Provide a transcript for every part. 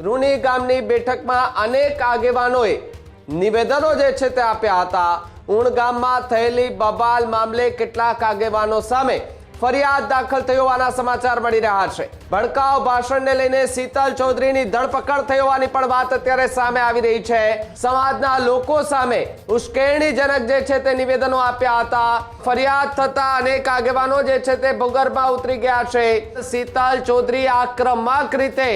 રૂની ગામની બેઠકમાં અનેક આગેવાનોએ નિવેદનો જે છે તે આપ્યા હતા। ઉણ ગામમાં થયેલી બબાલ મામલે કેટલાક આગેવાનો સામે ફરિયાદ દાખલ થઈ હોવાના સમાચાર મળી રહ્યા છે। ભડકાઉ ભાષણને લઈને શીતલ ચૌધરીની ધરપકડ થઈ હોવાની પણ વાત અત્યારે સામે આવી રહી છે। સમાજના લોકો સામે ઉશ્કેરણીજનક જે છે તે નિવેદનો આપ્યા હતા। ફરિયાદ થતા અનેક આગેવાનો જે છે તે ભૂગર્ભમાં ઉતરી ગયા છે। શીતલ ચૌધરી આક્રમક રીતે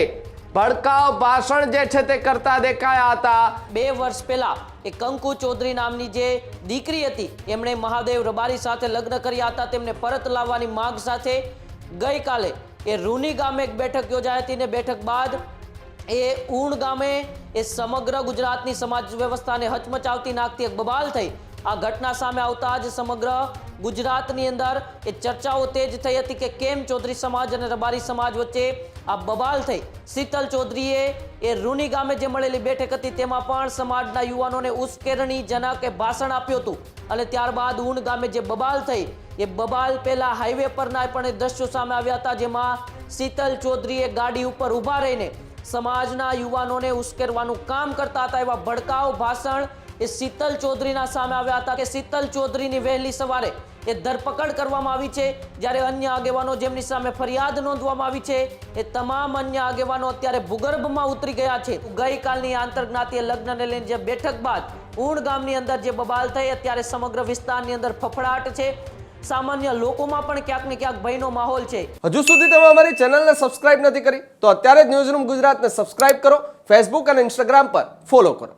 ભડકાઉ ભાષણ જે છે તે કરતા દેખાયા હતા। 2 વર્ષ પહેલા એક કંકુ ચૌધરી નામની જે દીકરી હતી એમણે મહાદેવ રબારી સાથે લગ્ન કર્યા હતા। તેમને પરત લાવવાની માંગ સાથે ગઈકાલે એ રૂની ગામે એક બેઠક યોજાઈ હતી ને બેઠક બાદ એ ઉણ ગામે એ સમગ્ર ગુજરાતની સમાજ વ્યવસ્થાને હચમચાવતી નાખતી એક બબાલ થઈ। આ ઘટના સામે આવતા જ સમગ્ર ગુજરાતની અંદર એ ચર્ચાઓ તેજ થઈ હતી કે કેમ ચૌધરી સમાજ અને રબારી સમાજ વચ્ચે આ બબાલ થઈ। શીતલ ચૌધરીએ એ રૂની ગામે જે મળેલી બેઠક હતી તેમાં પણ સમાજના યુવાનોને ઉશ્કેરણીજનક ભાષણ આપ્યું હતું અને ત્યારબાદ ઉણ ગામે જે બબાલ થઈ એ બબાલ પહેલા હાઈવે પરના પણ એ દ્રશ્યો સામે આવ્યા હતા જેમાં શીતલ ચૌધરીએ ગાડી ઉપર ઊભા રહીને સમાજના યુવાનોને ઉશ્કેરવાનું કામ કરતા હતા। એવા ભડકાઉ ભાષણ એ શીતલ ચૌધરીના સામે આવ્યા હતા કે શીતલ ચૌધરીની વહેલી સવારે એ ધરપકડ કરવામાં આવી છે જ્યારે અન્ય આગેવાનો જેમની સામે ફરિયાદ નોંધવામાં આવી છે એ તમામ અન્ય આગેવાનો અત્યારે ભૂગર્ભમાં ઉતરી ગયા છે। ગઈકાલની આંતરજ્ઞાતીય લગ્નને લઈને જે બેઠક બાદ ઉણ ગામની અંદર જે બબાલ થઈ અત્યારે સમગ્ર વિસ્તારની અંદર ફફડાટ છે। સામાન્ય લોકોમાં પણ ક્યાંક ને ક્યાંક ભયનો માહોલ છે। હજુ સુધી તમે અમારી ચેનલને સબસ્ક્રાઇબ નથી કરી તો અત્યારે જ ન્યૂઝરૂમ ગુજરાતને સબસ્ક્રાઇબ કરો, ફેસબુક અને ઇન્સ્ટાગ્રામ પર ફોલો કરો।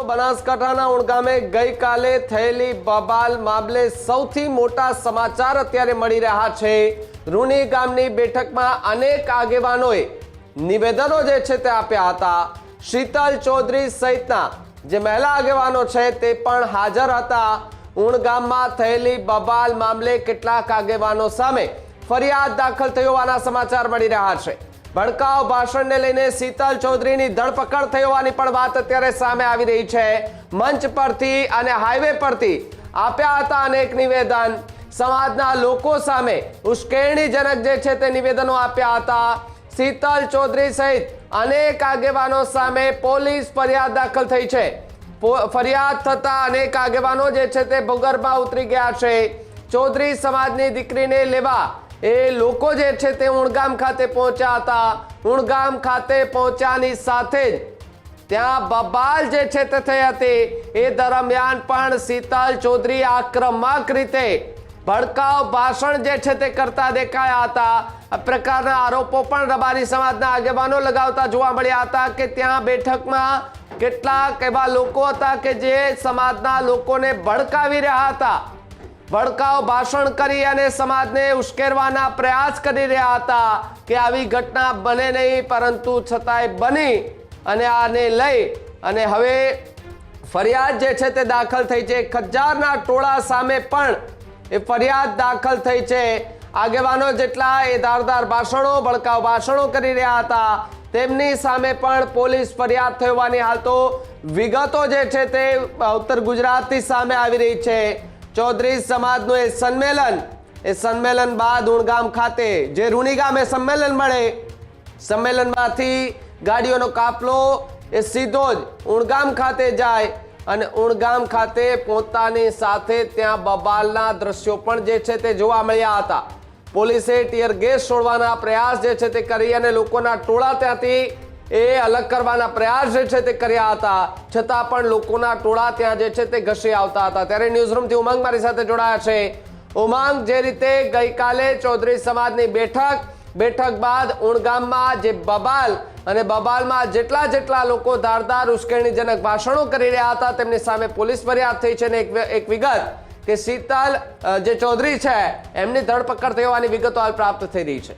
બનાસકાંઠાના ઉણ ગામે ગઈકાલે થયેલી બબાલ મામલે સૌથી મોટા સમાચાર અત્યારે મળી રહ્યા છે। રૂની ગામની બેઠકમાં અનેક આગેવાનોએ નિવેદનો જે છે તે આપ્યા હતા। શીતલ ચૌધરી સહિતના જે મહિલા આગેવાનો છે તે પણ હાજર હતા। ઉણ ગામમાં થયેલી બબાલ મામલે કેટલાક આગેવાનો સામે ફરિયાદ દાખલ થઈ હોવાના સમાચાર મળી રહ્યા છે। ભડકાઉ ભાષણને લઈને શીતલ ચૌધરીની ધરપકડ થઈ હોવાની પણ વાત અત્યારે સામે આવી રહી છે। મંચ પરથી અને હાઈવે પરથી આપ્યા હતા અનેક નિવેદન। સમાજના લોકો સામે ઉશ્કેરણીજનક જે છે તે નિવેદનો આપ્યા હતા। શીતલ ચૌધરી સહિત અનેક આગેવાનો સામે પોલીસ ફરિયાદ દાખલ થઈ છે। ફરિયાદ થતા અનેક આગેવાનો જે છે તે ભૂગર્ભમાં ઉતરી ગયા છે। ચૌધરી સમાજની દીકરીને લેવા એ લોકો જે છે તે ઉણગામ ખાતે પહોંચ્યા હતા। ઉણગામ ખાતે પહોંચ્યાની સાથે જ ત્યાં બબાલ જે છે તે થઈ હતી। એ દરમિયાન પણ શીતલ ચૌધરી આક્રમક રીતે ભડકાઉ ભાષણ જે છે તે કરતા દેખાયા હતા। આ પ્રકારના આરોપો પણ રબારી સમાજના આગેવાનો લગાવતા જોવા મળ્યા હતા કે ત્યાં બેઠકમાં કેટલાક એવા લોકો હતા કે જે સમાજના લોકોને ભડકાવી રહ્યા હતા। ભડકાઉ ભાષણ કરી અને સમાજને ઉશ્કેરવાના પ્રયાસ કરી રહ્યા હતા કે આવી ઘટના બને નહીં, પરંતુ છતાંય બની અને આને લઈ અને હવે ફરિયાદ જે છે તે દાખલ થઈ છે। ખજારના ટોળા સામે પણ એ ફરિયાદ દાખલ થઈ છે। આગેવાનો જેટલા એ ધારદાર ભાષણો ભડકાઉ ભાષણો કરી રહ્યા હતા તેમની સામે પણ પોલીસ ફરિયાદ થઈ હોવાની હાલ તો વિગતો જે છે તે ઉત્તર ગુજરાતની સામે આવી રહી છે। ચૌધરી સમાજનું એ સંમેલન બાદ ઉણગામ ખાતે જે રૂની ગામે સંમેલન મળે, સંમેલનમાંથી ગાડીઓનો કાફલો એ સીધો જ ઉણગામ ખાતે જાય અને ઉણગામ ખાતે પહોંચતાની સાથે ત્યાં બબાલના દ્રશ્યો પણ જે છે તે જોવા મળ્યા હતા। પોલીસે ટીયર ગેસ છોડવાના પ્રયાસ જે છે તે કરી અને લોકોના ટોળા ત્યાંથી એ અલગ કરવાના પ્રયાસ જે છે તે કર્યા હતા। છતાં પણ લોકોના ટોળા ત્યાં જે છે તે ઘસી આવતા હતા। ત્યારે ન્યૂઝરૂમથી ઉમંગ મારી સાથે જોડાયા છે। ઉમંગ, જે રીતે ગઈકાલે ચૌધરી સમાજની બેઠક બાદ ઉણગામમાં જે બબાલ અને બબાલમાં જેટલા લોકો ધારદાર ઉશ્કેરણીજનક ભાષણો કરી રહ્યા હતા તેમની સામે પોલીસ ફરિયાદ થઈ છે। ને એક વિગત કે શીતલ જે ચૌધરી છે એમની ધરપકડ થઈ હોવાની વિગતો હાલ પ્રાપ્ત થઈ રહી છે।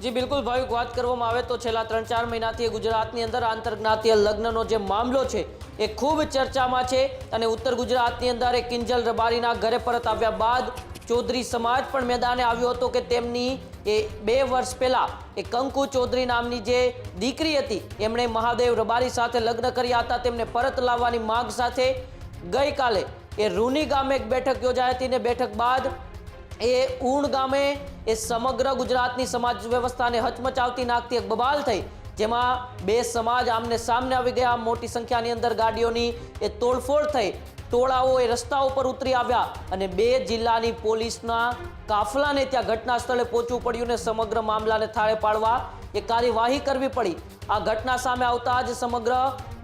જી બિલકુલ ભાવિક, વાત કરવામાં આવે તો છેલ્લા 3-4 મહિનાથી ગુજરાતની અંદર આંતરજ્ઞાતીય લગ્નનો જે મામલો છે એ ખૂબ ચર્ચામાં છે અને ઉત્તર ગુજરાતની અંદર કિંજલ રબારીના ઘરે પરત આવ્યા બાદ ચૌધરી સમાજ પણ મેદાને આવ્યો હતો કે તેમની એ 2 વર્ષ પહેલા એ કંકુ ચૌધરી નામની જે દીકરી હતી એમણે મહાદેવ રબારી સાથે લગ્ન કર્યા હતા. તેમને પરત લાવવાની માંગ સાથે ગઈકાલે એ રૂની ગામે એક બેઠક યોજાઈ હતી ને બેઠક બાદ એ ઊણ ગામે એ સમગ્ર ગુજરાતની સમાજ વ્યવસ્થાને હચમચાવતી નાખતી એક બબાલ થઈ, જેમાં 2 સમાજ આમને સામને આવી ગયા. મોટી સંખ્યાની અંદર ગાડીઓની એ તોડફોડ થઈ, ટોળાઓ એ રસ્તા ઉપર ઉતરી આવ્યા અને 2 જિલ્લાની પોલીસના કાફલાને ત્યાં ઘટના સ્થળે પહોંચવું પડ્યું ને સમગ્ર મામલાને થાળે પાડવા એ કાર્યવાહી કરવી પડી. આ ઘટના સામે આવતા જ સમગ્ર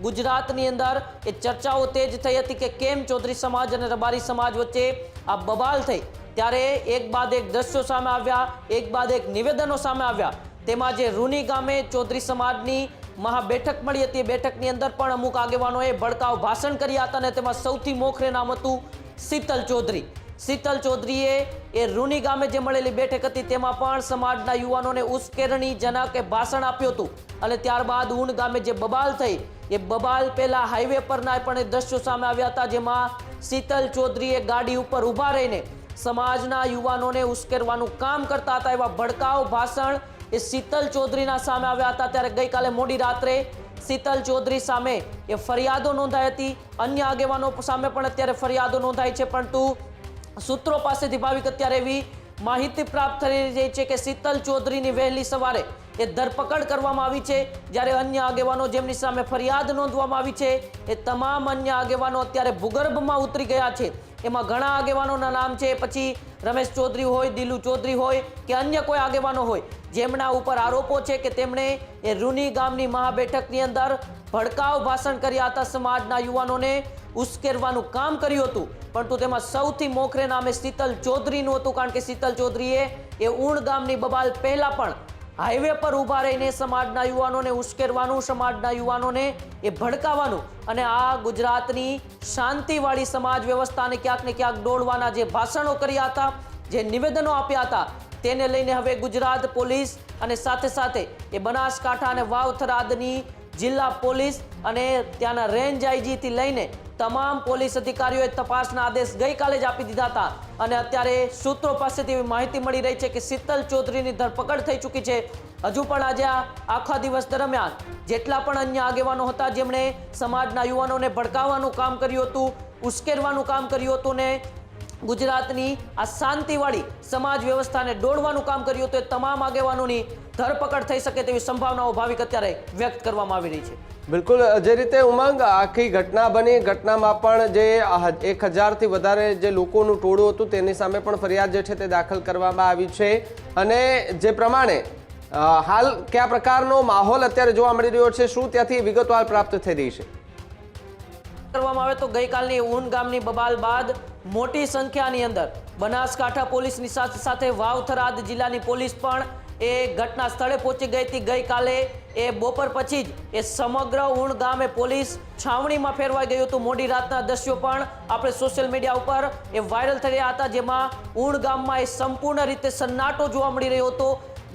ગુજરાતની અંદર એ ચર્ચાઓ તેજ થઈ હતી કે કેમ ચૌધરી સમાજ અને રબારી સમાજ વચ્ચે આ બબાલ થઈ. ત્યારે એક બાદ એક દ્રશ્યો સામે આવ્યા, એક બાદ એક નિવેદનો સામે આવ્યા. તેમાં જે રૂની ગામે ચૌધરી સમાજની મહાબેઠક મળી હતી, બેઠકની અંદર પણ અમુક આગેવાનોએ ભડકાઉ ભાષણ કર્યા હતા અને તેમાં સૌથી મોખરે નામ હતું શીતલ ચૌધરી. શીતલ ચૌધરીએ એ રૂની ગામે જે મળેલી બેઠક હતી તેમાં પણ સમાજના યુવાનોને ઉશ્કેરણીજનક ભાષણ આપ્યું હતું અને ત્યારબાદ ઊણ ગામે જે બબાલ થઈ એ બબાલ પહેલા હાઈવે પરના પણ એ દ્રશ્યો સામે આવ્યા હતા, જેમાં શીતલ ચૌધરીએ ગાડી ઉપર ઊભા રહીને સમાજના યુવાનોને ઉશ્કેરવાનું કામ કરતા હતા. એવા ભડકાઉ ભાષણ એ શીતલ ચૌધરીના સામે આવ્યા હતા. ત્યારે ગઈકાલે મોડી રાત્રે શીતલ ચૌધરી સામે એ ફરિયાદો નોંધાઈ હતી. અન્ય આગેવાનો સામે પણ અત્યારે ફરિયાદો નોંધાઈ છે, પરંતુ સૂત્રો પાસેથી ભાવિક અત્યારે એવી માહિતી પ્રાપ્ત થઈ રહી છે કે શીતલ ચૌધરીની વહેલી સવારે એ ધરપકડ કરવામાં આવી છે, જ્યારે અન્ય આગેવાનો જેમની સામે ફરિયાદ નોંધવામાં આવી છે એ તમામ અન્ય આગેવાનો અત્યારે ભૂગર્ભમાં ઉતરી ગયા છે. એમાં ઘણા આગેવાનોના નામ છે, પછી રમેશ ચૌધરી હોય, દિલુ ચૌધરી હોય કે અન્ય કોઈ આગેવાનો હોય, જેમના ઉપર આરોપો છે કે તેમણે એ રૂની ગામની મહાબેઠકની અંદર ભડકાઉ ભાષણ કર્યા હતા, સમાજના યુવાનોને ઉશ્કેરવાનું કામ કર્યું હતું. પરંતુ તેમાં સૌથી મોખરે નામે શીતલ ચૌધરીનું હતું, કારણ કે શીતલ ચૌધરીએ એ ઊણ ગામની બબાલ પહેલા પણ હાઈવે પર ઊભા રહીને સમાજના યુવાનોને ઉશ્કેરવાનું, સમાજના યુવાનોને એ ભડકાવાનું અને આ ગુજરાતની શાંતિવાળી સમાજ વ્યવસ્થાને ક્યાંક ને ક્યાંક દોડવાના જે ભાષણો કર્યા હતા, જે નિવેદનો આપ્યા હતા, તેને લઈને હવે ગુજરાત પોલીસ અને સાથે સાથે એ બનાસકાંઠા અને વાવ થરાદની જિલ્લા પોલીસ અને ત્યાંના રેન્જ આઈજીથી લઈને તમામ પોલીસ અધિકારીઓએ તપાસના આદેશ ગઈકાલે જ આપી દીધા હતા અને અત્યારે સૂત્રો પાસેથી એવી માહિતી મળી રહી છે કે શીતલ ચૌધરીની ધરપકડ થઈ ચૂકી છે. હજુ પણ આજે આખા દિવસ દરમિયાન જેટલા પણ અન્ય આગેવાનો હતા જેમણે સમાજના યુવાનોને ભડકાવવાનું કામ કર્યું હતું, ઉશ્કેરવાનું કામ કર્યું હતું ને ગુજરાતની આ શાંતિવાળી સમાજ વ્યવસ્થાને દોડવાનું કામ કર્યું હતું, એ તમામ આગેવાનોની ધરપકડ થઈ શકે તેવી સંભાવનાઓ ભાવિક અત્યારે વ્યક્ત કરવામાં આવી રહી છે. બિલકુલ, જે રીતે ઉમંગ આખી ઘટના બની, ઘટનામાં પણ જે 1000થી વધારે જે લોકોનું ટોળું હતું તેની સામે પણ ફરિયાદ જે છે તે દાખલ કરવામાં આવી છે અને જે પ્રમાણે હાલ કયા પ્રકારનો માહોલ અત્યારે જોવા મળી રહ્યો છે, શું ત્યાંથી વિગતવાર પ્રાપ્ત થઈ રહી છે? કરવામાં આવે તો ગઈકાલની ઊન ગામની બબાલ બાદ મોટી સંખ્યાની અંદર બનાસકાંઠા પોલીસની સાથે સાથે વાવ થરાદ જિલ્લાની પોલીસ પણ એ ઘટના સ્થળે પહોંચી ગઈ હતી. ગઈકાલે એ બપોર પછી જ એ સમગ્ર ઊણ ગામે પોલીસ છાવણીમાં ફેરવાઈ ગયું હતું. મોડી રાતના દ્રશ્યો પણ આપણે સોશિયલ મીડિયા ઉપર એ વાયરલ થઈ રહ્યા હતા, જેમાં ઊણ ગામમાં એ સંપૂર્ણ રીતે સન્નાટો જોવા મળી રહ્યો હતો.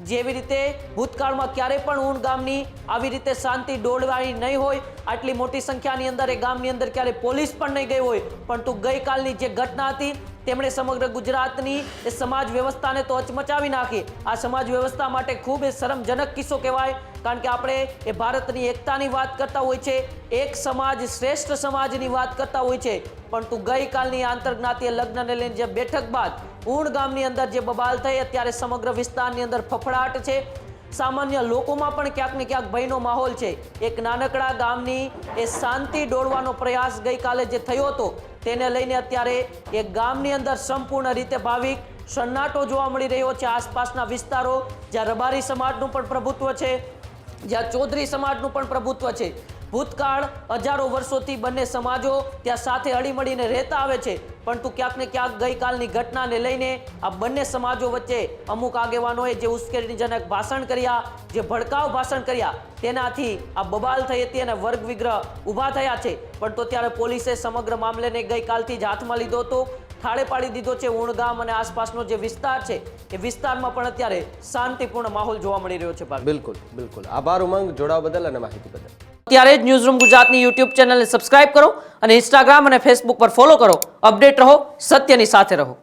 જેવી રીતે ભૂતકાળમાં ક્યારેય પણ ઊણ ગામની આવી રીતે શાંતિ દોડવાઈ નહીં હોય, આટલી મોટી સંખ્યાની અંદર એ ગામની અંદર ક્યારેય પોલીસ પણ નહીં ગઈ હોય, પરંતુ ગઈકાલની જે ઘટના હતી તેમણે સમગ્ર ગુજરાતની એ સમાજ વ્યવસ્થાને તો હચમચાવી નાખી. આ સમાજ વ્યવસ્થા માટે ખૂબ એ શરમજનક કિસ્સો કહેવાય, કારણ કે આપણે એ ભારતની એકતાની વાત કરતા હોય છે, એક સમાજ શ્રેષ્ઠ સમાજની વાત કરતા હોય છે, પરંતુ ગઈકાલની આંતરજ્ઞાતીય લગ્નને લઈને જે બેઠક બાદ ઊણ ગામની અંદર જે બબાલ થઈ, અત્યારે સમગ્ર વિસ્તારની અંદર ફફડાટ છે. સામાન્ય લોકોમાં પણ ક્યાંક ને ક્યાંક ભયનો માહોલ છે. એક નાનકડા ગામની એ શાંતિ દોડવાનો પ્રયાસ ગઈકાલે જે થયો હતો તેને લઈને અત્યારે એ ગામની અંદર સંપૂર્ણ રીતે ભાવિક સન્નાટો જોવા મળી રહ્યો છે. આસપાસના વિસ્તારો જ્યાં રબારી સમાજનું પણ પ્રભુત્વ છે, જ્યાં ચૌધરી સમાજનું પણ પ્રભુત્વ છે, ભૂતકાળ હજારો વર્ષોથી બંને સમાજો ત્યાં સાથે હળીમળીને રહેતા આવે છે, પરંતુ ક્યાંક ને ક્યાંક ગઈકાલની ઘટનાને લઈને આ બંને સમાજો વચ્ચે અમુક આગેવાનોએ જે ઉશ્કેરણીજનક ભાષણ કર્યા, જે ભડકાઉ ભાષણ કર્યા, તેનાથી આ બબાલ થઈ હતી અને વર્ગ વિગ્રહ ઊભા થયા છે. પરંતુ ત્યારે પોલીસે સમગ્ર મામલેને ગઈકાલથી જ હાથમાં લીધો હતો, થાળે પાડી દીધો છે. ઊણ ગામ અને આસપાસનો જે વિસ્તાર છે એ વિસ્તારમાં પણ અત્યારે શાંતિપૂર્ણ માહોલ જોવા મળી રહ્યો છે. બિલકુલ બિલકુલ, આભાર ઉમંગ, જોડાવા બદલ અને માહિતી બદલ. ત્યારે જ ન્યૂઝરૂમ ગુજરાતની યુટ્યુબ ચેનલને સબસ્ક્રાઇબ કરો અને ઇન્સ્ટાગ્રામ અને ફેસબુક પર ફોલો કરો. અપડેટ રહો, સત્યની સાથે રહો.